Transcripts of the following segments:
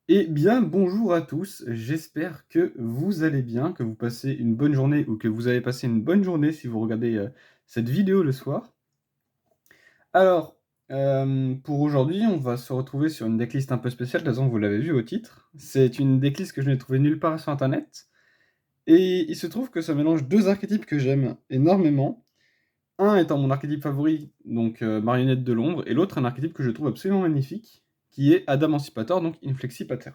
Eh bien, bonjour à tous, j'espère que vous allez bien, que vous passez une bonne journée ou que vous avez passé une bonne journée si vous regardez, cette vidéo le soir. Alors, pour aujourd'hui, on va se retrouver sur une decklist un peu spéciale, de toute façon vous l'avez vu au titre. C'est une decklist que je n'ai trouvée nulle part sur internet et il se trouve que ça mélange 2 archétypes que j'aime énormément. Un étant mon archétype favori, donc Marionnette de l'ombre, et l'autre un archétype que je trouve absolument magnifique, qui est Adamantipator, donc Inflexipater.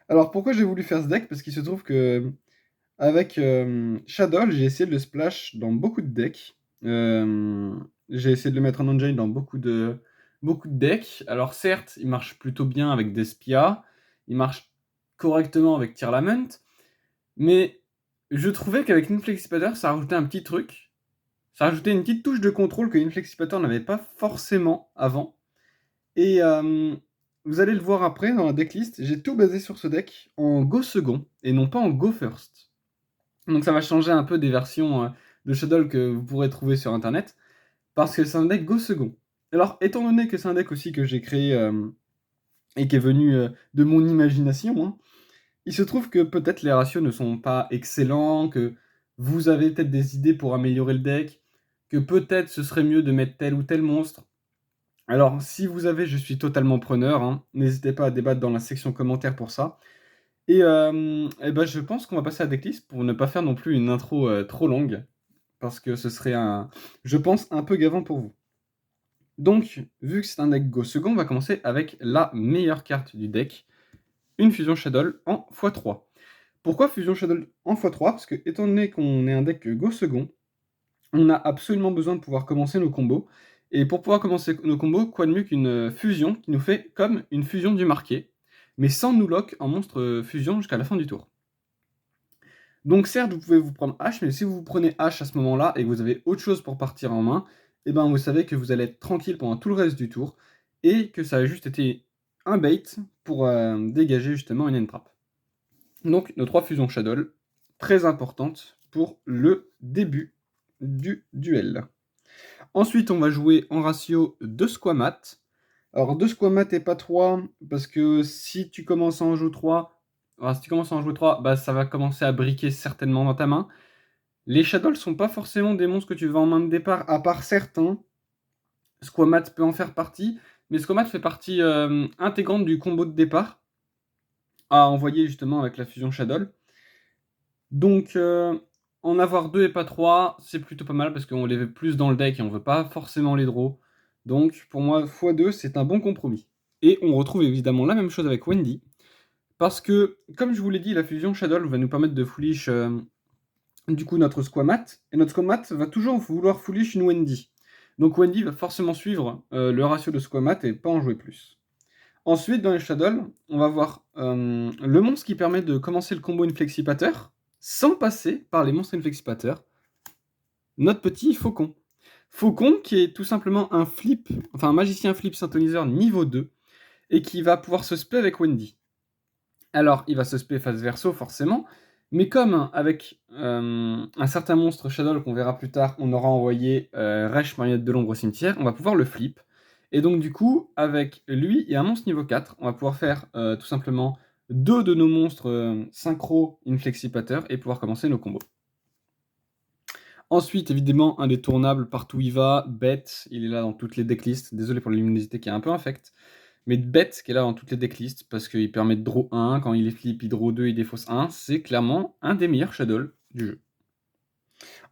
Alors pourquoi j'ai voulu faire ce deck? Parce qu'il se trouve que avec Shadow, j'ai essayé de le splash dans beaucoup de decks. J'ai essayé de le mettre en on-chain dans beaucoup de decks. Alors certes, il marche plutôt bien avec Despia, il marche correctement avec Tearlament, mais je trouvais qu'avec Inflexipator, ça rajoutait un petit truc. Ça rajoutait une petite touche de contrôle que Inflexipator n'avait pas forcément avant. Et vous allez le voir après dans la decklist, j'ai tout basé sur ce deck en Go second et non pas en Go first. Donc ça va changer un peu des versions de Shadow que vous pourrez trouver sur internet, parce que c'est un deck Go second. Alors, étant donné que c'est un deck aussi que j'ai créé et qui est venu de mon imagination, hein, il se trouve que peut-être les ratios ne sont pas excellents, que vous avez peut-être des idées pour améliorer le deck, que peut-être ce serait mieux de mettre tel ou tel monstre. Alors, si vous avez, je suis totalement preneur, hein, n'hésitez pas à débattre dans la section commentaires pour ça. Et ben, je pense qu'on va passer à la decklist pour ne pas faire non plus une intro trop longue, parce que ce serait je pense, un peu gavant pour vous. Donc, vu que c'est un deck Go second, on va commencer avec la meilleure carte du deck, une Fusion Shadow en x3. Pourquoi Fusion Shadow en x3? Parce que, étant donné qu'on est un deck Go second, on a absolument besoin de pouvoir commencer nos combos. Et pour pouvoir commencer nos combos, quoi de mieux qu'une fusion qui nous fait comme une fusion du marqué, mais sans nous lock en monstre fusion jusqu'à la fin du tour. Donc certes, vous pouvez vous prendre H, mais si vous prenez H à ce moment-là et que vous avez autre chose pour partir en main, et ben vous savez que vous allez être tranquille pendant tout le reste du tour et que ça a juste été un bait pour dégager justement une end-trap. Donc nos 3 fusions Shadow, très importantes pour le début du duel. Ensuite, on va jouer en ratio 2 Squamat. Alors 2 Squamat et pas 3, parce que si tu commences à en jouer 3, alors si tu commences à en jouer 3, bah, ça va commencer à briquer certainement dans ta main. Les Shadows sont pas forcément des monstres que tu vas en main de départ, à part certains. Squamat peut en faire partie, mais Squamat fait partie intégrante du combo de départ à envoyer justement avec la fusion Shadow. Donc en avoir 2 et pas 3, c'est plutôt pas mal parce qu'on les veut plus dans le deck et on veut pas forcément les draw. Donc pour moi, x2, c'est un bon compromis. Et on retrouve évidemment la même chose avec Wendy, parce que, comme je vous l'ai dit, la fusion Shadow va nous permettre de foolish du coup notre Squamat, et notre Squamat va toujours vouloir foolish une Wendy. Donc Wendy va forcément suivre le ratio de Squamat et pas en jouer plus. Ensuite, dans les Shadow, on va voir le monstre qui permet de commencer le combo Inflexipateur sans passer par les monstres Inflexipateurs, notre petit Faucon. Faucon qui est tout simplement un flip, enfin un magicien flip synthoniseur niveau 2 et qui va pouvoir se spé avec Wendy. Alors, il va se spé face verso forcément, mais comme avec un certain monstre Shadow qu'on verra plus tard, on aura envoyé Resh Marionnette de l'ombre au cimetière, on va pouvoir le flip. Et donc du coup, avec lui et un monstre niveau 4, on va pouvoir faire tout simplement 2 de nos monstres synchro inflexipateur et pouvoir commencer nos combos. Ensuite, évidemment, indétournable partout où il va, bête, il est là dans toutes les decklists, désolé pour la luminosité qui est un peu infecte, mais bête qui est là dans toutes les decklists parce qu'il permet de draw 1, quand il est flip, il draw 2, il défausse 1, c'est clairement un des meilleurs Shadow du jeu.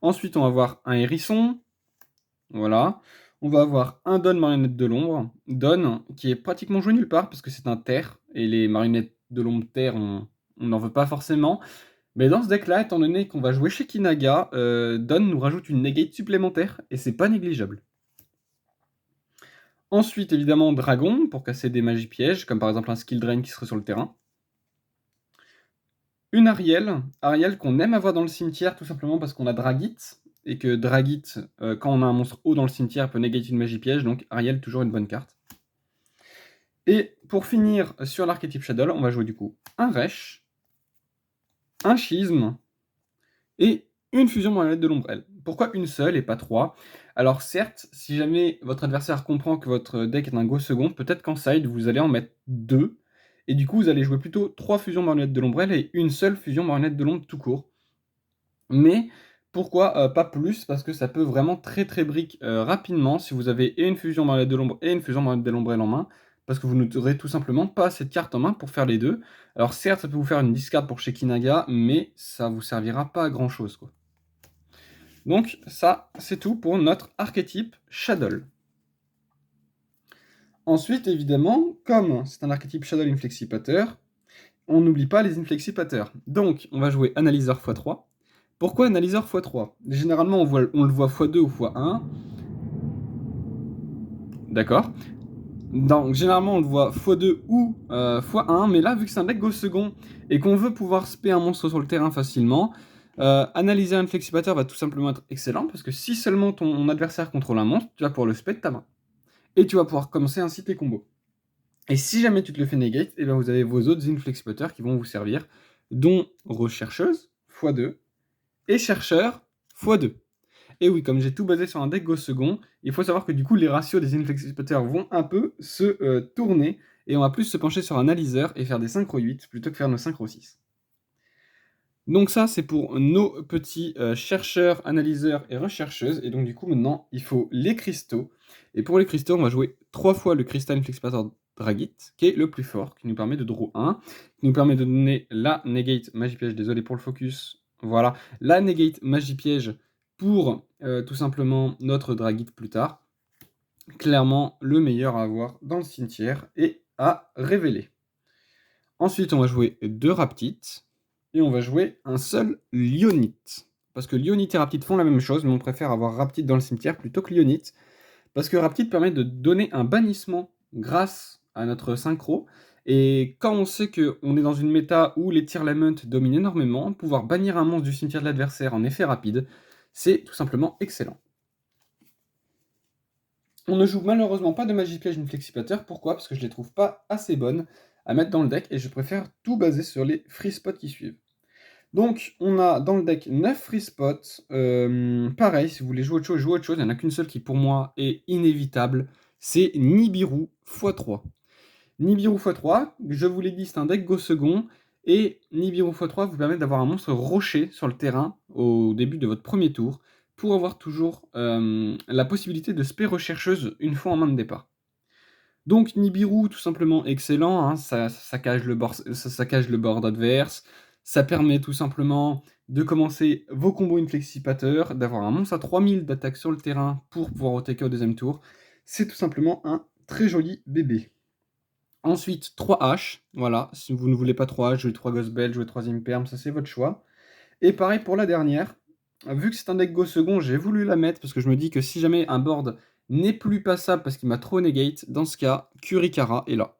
Ensuite, on va avoir un hérisson, voilà. On va avoir un Don marionnette de l'ombre, Don qui est pratiquement joué nulle part parce que c'est un terre, et les marionnettes de l'ombre terre, on n'en veut pas forcément. Mais dans ce deck-là, étant donné qu'on va jouer chez Kinaga, Don nous rajoute une negate supplémentaire, et c'est pas négligeable. Ensuite, évidemment, Dragon, pour casser des magies pièges, comme par exemple un Skill Drain qui serait sur le terrain. Une Ariel qu'on aime avoir dans le cimetière, tout simplement parce qu'on a Dragit, et que Dragit, quand on a un monstre haut dans le cimetière, peut négater une magie piège, donc Ariel, toujours une bonne carte. Et pour finir sur l'archétype Shadow, on va jouer du coup un Resh, un Schisme, et une fusion marionnette de l'ombrelle. Pourquoi une seule et pas 3? Alors certes, si jamais votre adversaire comprend que votre deck est un go second, peut-être qu'en side, vous allez en mettre 2, et du coup, vous allez jouer plutôt 3 fusions marionnettes de l'ombrelle et une seule fusion marionnette de l'ombre tout court. Mais pourquoi, pas plus? Parce que ça peut vraiment très, très brick, rapidement si vous avez et une fusion marionnette de l'ombre et une fusion marionnette de l'ombrelle en main, parce que vous n'aurez tout simplement pas assez de cartes en main pour faire les 2. Alors certes, ça peut vous faire une discard pour Shekinaga, mais ça vous servira pas à grand chose, quoi. Donc ça, c'est tout pour notre archétype Shadow. Ensuite, évidemment, comme c'est un archétype Shadow Inflexipateur, on n'oublie pas les Inflexipateurs. Donc, on va jouer Analyseur x3. Pourquoi Analyseur x3? Généralement, on le voit x2 ou x1. D'accord. Donc, généralement, on le voit x2 ou x1, mais là, vu que c'est un deck go second et qu'on veut pouvoir spé un monstre sur le terrain facilement, analyser un Inflexipateur va tout simplement être excellent, parce que si seulement ton adversaire contrôle un monstre, tu vas pouvoir le spé de ta main. Et tu vas pouvoir commencer ainsi tes combos. Et si jamais tu te le fais negate, et bien vous avez vos autres Inflexipateurs qui vont vous servir, dont Rechercheuse, x2, et Chercheur, x2. Et oui, comme j'ai tout basé sur un deck go second, il faut savoir que du coup, les ratios des Inflexipateurs vont un peu se tourner, et on va plus se pencher sur un analyseur et faire des synchro 8 plutôt que faire nos synchro 6. Donc ça, c'est pour nos petits chercheurs, analyseurs et rechercheuses. Et donc du coup, maintenant, il faut les cristaux. Et pour les cristaux, on va jouer 3 fois le Crystal Inflexipator Dragit, qui est le plus fort, qui nous permet de draw 1, qui nous permet de donner la Negate Magie Piège, désolé pour le focus, voilà, la Negate Magie Piège pour tout simplement notre Dragit plus tard. Clairement, le meilleur à avoir dans le cimetière et à révéler. Ensuite, on va jouer 2 Raptites. Et on va jouer un seul Lionite. Parce que Lionite et Raptite font la même chose, mais on préfère avoir Raptite dans le cimetière plutôt que Lionite. Parce que Raptite permet de donner un bannissement grâce à notre synchro. Et quand on sait qu'on est dans une méta où les Tear Lament dominent énormément, pouvoir bannir un monstre du cimetière de l'adversaire en effet rapide, c'est tout simplement excellent. On ne joue malheureusement pas de Magie Piège Inflexipateur. Pourquoi? Parce que je les trouve pas assez bonnes à mettre dans le deck et je préfère tout baser sur les free spots qui suivent. Donc, on a dans le deck 9 free spots. Pareil, si vous voulez jouer autre chose, jouez autre chose. Il n'y en a qu'une seule qui, pour moi, est inévitable. C'est Nibiru x3. Nibiru x3, je vous l'ai dit, c'est un deck go second. Et Nibiru x3 vous permet d'avoir un monstre rocher sur le terrain au début de votre premier tour, pour avoir toujours la possibilité de spé rechercheuse une fois en main de départ. Donc Nibiru, tout simplement excellent, hein, ça cache le board adverse, ça permet tout simplement de commencer vos combos inflexipateurs, d'avoir un monstre à 3000 d'attaque sur le terrain pour pouvoir OTK au deuxième tour. C'est tout simplement un très joli bébé. Ensuite, 3 H, voilà, si vous ne voulez pas 3 H, jouez 3 Ghost Bell, jouez 3ème Perm, ça c'est votre choix. Et pareil pour la dernière, vu que c'est un deck go second, j'ai voulu la mettre parce que je me dis que si jamais un board n'est plus passable parce qu'il m'a trop negate, dans ce cas, Kurikara est là.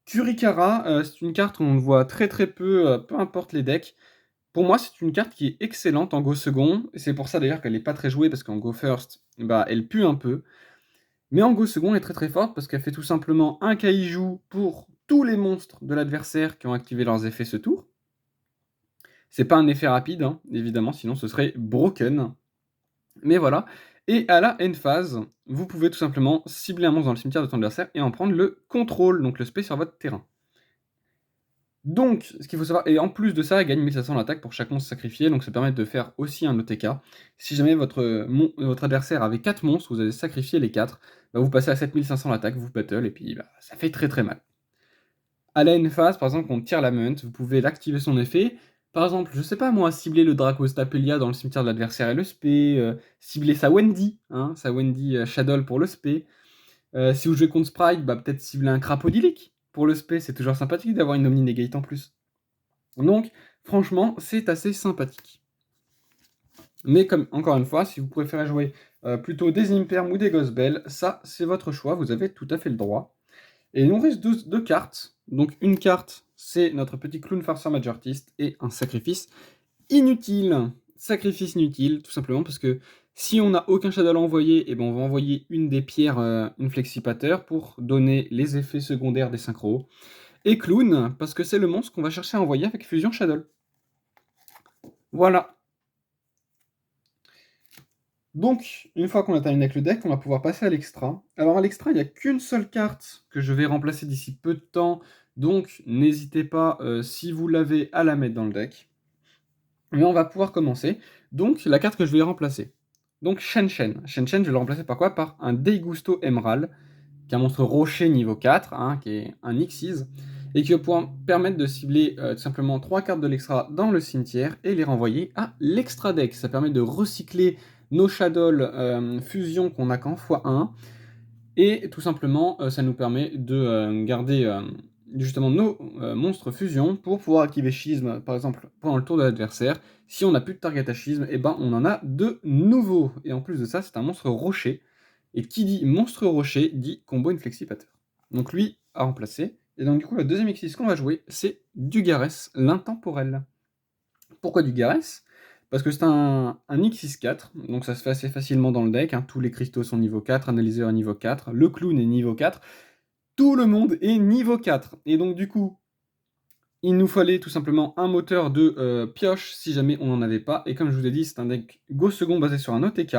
Kurikara, c'est une carte qu'on voit très très peu, peu importe les decks. Pour moi, c'est une carte qui est excellente en go second, et c'est pour ça d'ailleurs qu'elle n'est pas très jouée, parce qu'en go first, bah, elle pue un peu. Mais en go second, elle est très très forte, parce qu'elle fait tout simplement un kaiju pour tous les monstres de l'adversaire qui ont activé leurs effets ce tour. C'est pas un effet rapide, hein, évidemment, sinon ce serait broken. Mais voilà. Et à la end phase, vous pouvez tout simplement cibler un monstre dans le cimetière de ton adversaire et en prendre le contrôle, donc le spé sur votre terrain. Donc, ce qu'il faut savoir, et en plus de ça, elle gagne 1500 l'attaque pour chaque monstre sacrifié, donc ça permet de faire aussi un OTK. Si jamais votre adversaire avait 4 monstres, vous avez sacrifié les 4, bah vous passez à 7500 l'attaque, vous battle, et puis bah, ça fait très très mal. À la end phase, par exemple, on tire la Lament, vous pouvez l'activer son effet. Par exemple, je sais pas moi, cibler le Dracostapelia dans le cimetière de l'adversaire et le spé, cibler sa Wendy, hein, sa Wendy Shadow pour le spé. Si vous jouez contre Sprite, bah peut-être cibler un Crapodilic pour le spé, c'est toujours sympathique d'avoir une Omni Negate en plus. Donc, franchement, c'est assez sympathique. Mais comme, encore une fois, si vous préférez jouer plutôt des Imperm ou des Ghost Bell, ça, c'est votre choix, vous avez tout à fait le droit. Et il nous reste deux cartes. Donc une carte, c'est notre petit Clown Farceur Majortist, et un sacrifice inutile. Sacrifice inutile, tout simplement parce que si on n'a aucun Shadow à envoyer, et ben on va envoyer une des pierres Inflexipateur pour donner les effets secondaires des synchros. Et Clown, parce que c'est le monstre qu'on va chercher à envoyer avec Fusion Shadow. Voilà. Donc, une fois qu'on a terminé avec le deck, on va pouvoir passer à l'extra. Alors à l'extra, il n'y a qu'une seule carte que je vais remplacer d'ici peu de temps, donc n'hésitez pas, si vous l'avez, à la mettre dans le deck. Mais on va pouvoir commencer. Donc la carte que je vais remplacer. Donc Shen Shen. Shen Shen, je vais le remplacer par quoi? Par un Deigusto Emerald, qui est un monstre rocher niveau 4, hein, qui est un Xyz, et qui va pouvoir permettre de cibler tout simplement 3 cartes de l'extra dans le cimetière et les renvoyer à l'extra deck. Ça permet de recycler nos Shadow fusion qu'on a qu'en x1, et tout simplement ça nous permet de garder justement nos monstres fusion pour pouvoir activer Schisme par exemple pendant le tour de l'adversaire. Si on n'a plus de target à Schisme, et ben on en a de nouveaux. Et en plus de ça, c'est un monstre rocher. Et qui dit monstre rocher dit combo inflexipateur. Donc lui à remplacer. Et donc du coup, le deuxième exercice qu'on va jouer, c'est Dugares, l'intemporel. Pourquoi Dugares? Parce que c'est un X64, donc ça se fait assez facilement dans le deck, hein. Tous les cristaux sont niveau 4, analyseur est niveau 4, le clown est niveau 4, tout le monde est niveau 4. Et donc du coup, il nous fallait tout simplement un moteur de pioche si jamais on n'en avait pas. Et comme je vous ai dit, c'est un deck Go second basé sur un OTK.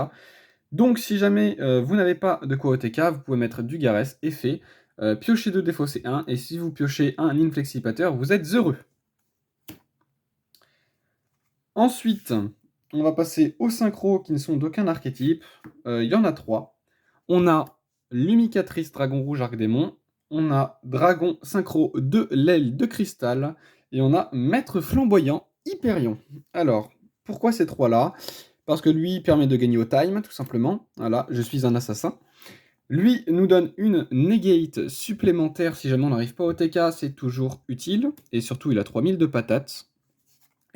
Donc si jamais vous n'avez pas de quoi OTK, vous pouvez mettre Dugares, effet, piocher 2, défausser 1, et si vous piochez un inflexipateur, vous êtes heureux. Ensuite, on va passer aux synchros qui ne sont d'aucun archétype. Il y en a 3. On a Lumicatrice Dragon Rouge Arc-Démon, on a Dragon Synchro de l'aile de cristal, et on a Maître Flamboyant Hyperion. Alors, pourquoi ces 3-là? Parce que lui permet de gagner au time, tout simplement. Voilà, je suis un assassin. Lui nous donne une negate supplémentaire si jamais on n'arrive pas au TK, c'est toujours utile. Et surtout, il a 3000 de patates.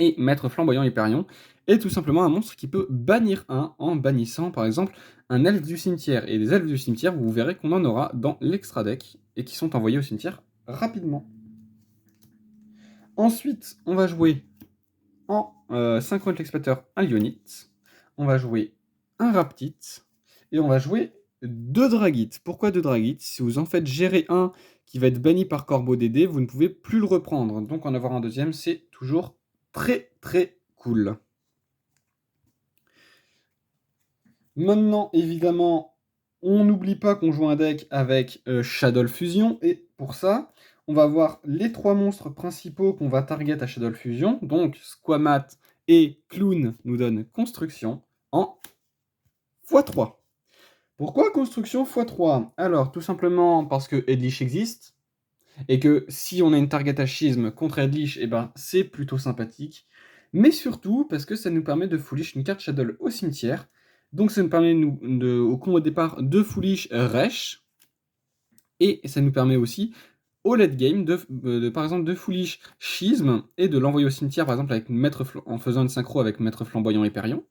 Et Maître Flamboyant Hyperion est tout simplement un monstre qui peut bannir un en bannissant par exemple un elfe du cimetière. Et des elfes du cimetière, vous verrez qu'on en aura dans l'extra deck et qui sont envoyés au cimetière rapidement. Ensuite, on va jouer en synchrone exploiteur un Lyonite, on va jouer un Raptite et on va jouer 2 Dragites. Pourquoi 2 Dragites? Si vous en faites gérer un qui va être banni par Corbeau DD, vous ne pouvez plus le reprendre. Donc en avoir un deuxième, c'est toujours très très cool. Maintenant, évidemment, on n'oublie pas qu'on joue un deck avec Shadow Fusion, et pour ça, on va voir les 3 monstres principaux qu'on va target à Shadow Fusion. Donc Squamat et Clown nous donnent Construction en x3. Pourquoi Construction x3? Alors, tout simplement parce que Edlish existe, et que si on a une target à Schisme contre Edlish, eh ben, c'est plutôt sympathique. Mais surtout parce que ça nous permet de foolish une carte Shadow au cimetière. Donc ça nous permet au combo départ de foolish Resh. Et ça nous permet aussi au late game par exemple de foolish Schisme et de l'envoyer au cimetière par exemple avec en faisant une synchro avec Maître Flamboyant Hyperion.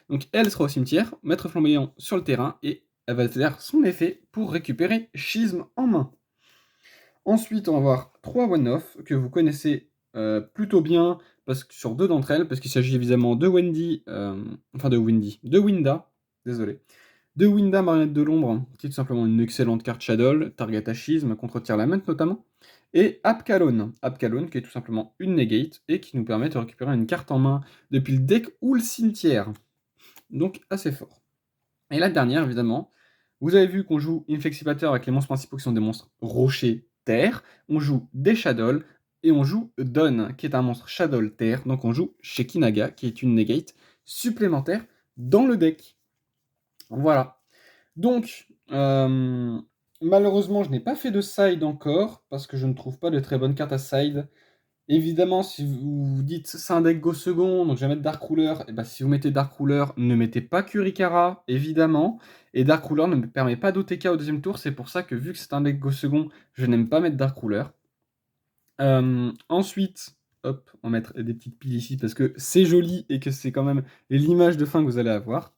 Donc elle sera au cimetière, Maître Flamboyant sur le terrain, et elle va faire son effet pour récupérer Schisme en main. Ensuite, on va voir 3 one-off que vous connaissez plutôt bien parce que sur 2 d'entre elles, parce qu'il s'agit évidemment de de Winda, désolé. De Winda, Marionnette de l'Ombre, qui est tout simplement une excellente carte Shadow, target à Schisme, contre Tir Lament notamment. Et Apkalon, qui est tout simplement une negate et qui nous permet de récupérer une carte en main depuis le deck ou le cimetière. Donc assez fort. Et la dernière, évidemment, vous avez vu qu'on joue Inflexipateur avec les monstres principaux qui sont des monstres rochers terre, on joue des Shadow, et on joue Don, qui est un monstre Shadow terre, donc on joue Shekinaga, qui est une negate supplémentaire dans le deck. Voilà. Donc, malheureusement, je n'ai pas fait de side encore, parce que je ne trouve pas de très bonnes cartes à side. Évidemment, si vous vous dites c'est un deck Go second, donc je vais mettre Dark Ruler, et bah si vous mettez Dark Ruler, ne mettez pas Kurikara, évidemment. Et Dark Ruler ne me permet pas d'OTK au deuxième tour, c'est pour ça que vu que c'est un deck Go second, je n'aime pas mettre Dark Ruler. Ensuite, hop, on va mettre des petites piles ici parce que c'est joli et que c'est quand même l'image de fin que vous allez avoir.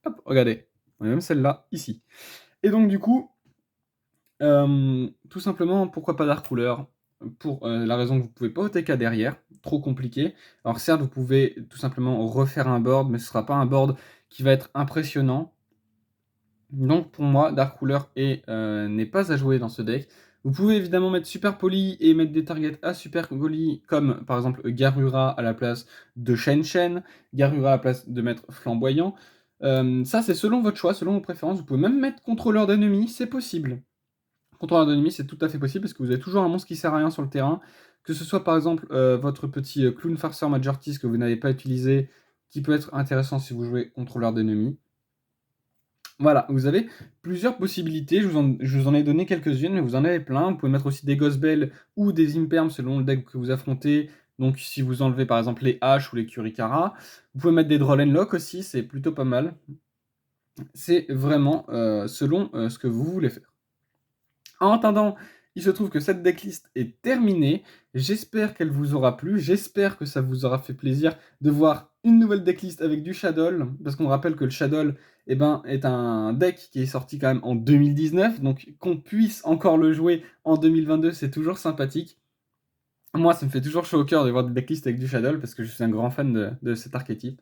Hop, regardez, on a même celle-là ici. Et donc du coup, tout simplement, pourquoi pas Dark Ruler? Pour la raison que vous pouvez pas OTK derrière, trop compliqué. Alors certes, vous pouvez tout simplement refaire un board, mais ce sera pas un board qui va être impressionnant. Donc pour moi, Dark Ruler n'est pas à jouer dans ce deck. Vous pouvez évidemment mettre Super Poli et mettre des targets à Super Poli, comme par exemple Garura à la place de Shen Shen, Garura à la place de mettre Flamboyant. Ça, c'est selon votre choix, selon vos préférences. Vous pouvez même mettre contrôleur d'ennemis, c'est possible. Contrôleur d'ennemis, c'est tout à fait possible parce que vous avez toujours un monstre qui sert à rien sur le terrain. Que ce soit par exemple votre petit clown farceur Majortis que vous n'avez pas utilisé, qui peut être intéressant si vous jouez contrôleur d'ennemis. Voilà, vous avez plusieurs possibilités, je vous en ai donné quelques-unes, mais vous en avez plein. Vous pouvez mettre aussi des Ghostbell ou des Imperm selon le deck que vous affrontez. Donc si vous enlevez par exemple les H ou les Kurikara. Vous pouvez mettre des Droll and Lock aussi, c'est plutôt pas mal. C'est vraiment selon ce que vous voulez faire. En attendant, il se trouve que cette decklist est terminée. J'espère qu'elle vous aura plu. J'espère que ça vous aura fait plaisir de voir une nouvelle decklist avec du Shadow. Parce qu'on rappelle que le Shadow est un deck qui est sorti quand même en 2019. Donc qu'on puisse encore le jouer en 2022, c'est toujours sympathique. Moi, ça me fait toujours chaud au cœur de voir des decklists avec du Shadow parce que je suis un grand fan de cet archétype.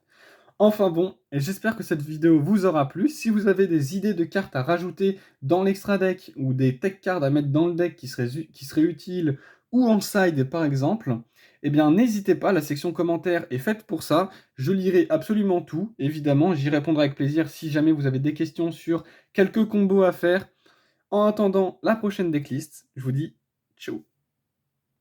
Enfin bon, j'espère que cette vidéo vous aura plu. Si vous avez des idées de cartes à rajouter dans l'extra deck ou des tech cards à mettre dans le deck qui seraient utiles ou en side par exemple, eh bien n'hésitez pas, la section commentaires est faite pour ça. Je lirai absolument tout, évidemment, j'y répondrai avec plaisir si jamais vous avez des questions sur quelques combos à faire. En attendant la prochaine decklist, je vous dis ciao.